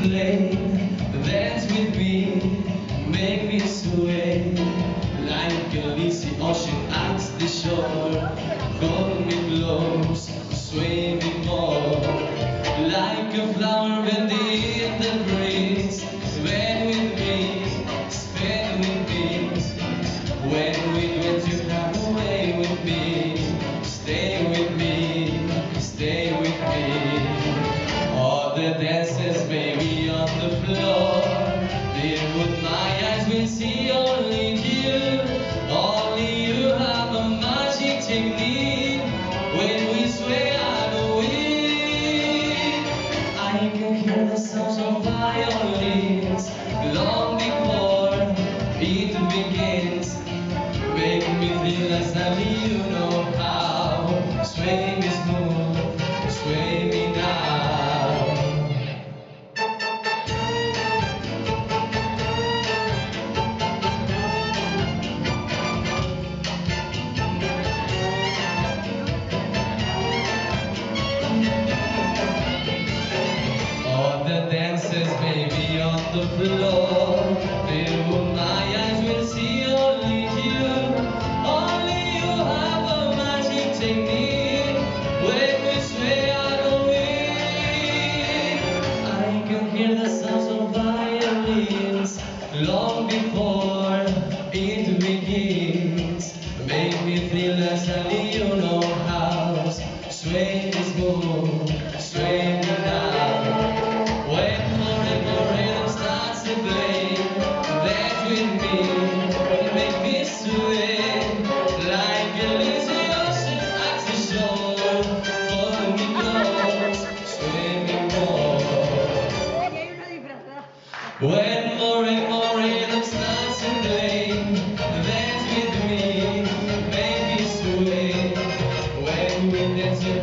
play, dance with me, make me sway. Like a lazy ocean hugs the shore, hold me close, sway me more. Like a flower bending in the breeze, spend with me, spend with me. When we went to have a way with me, stay with me, stay with me. All the dances, baby, on the floor. There with my eyes will see only you. Only you have a magic technique. When we sway on the wind, I can hear the sounds of violins long before it begins. Make me feel as only you know how. Sway me smooth, sway me now. All the dancers, baby, on the floor. There will my eyes will see only you. Only you have a magic technique. When we sway on the wind, I can hear the sounds of violins long before it begins. Make me feel as only you know how. Sway me smooth, sway me now. When more and more rhythm starts to play, dance with me, make me sway. Like a lazy ocean at the shore, follow me close, sway me more. When more and more rhythm starts to play, dance with me, make me sway. When we dance, you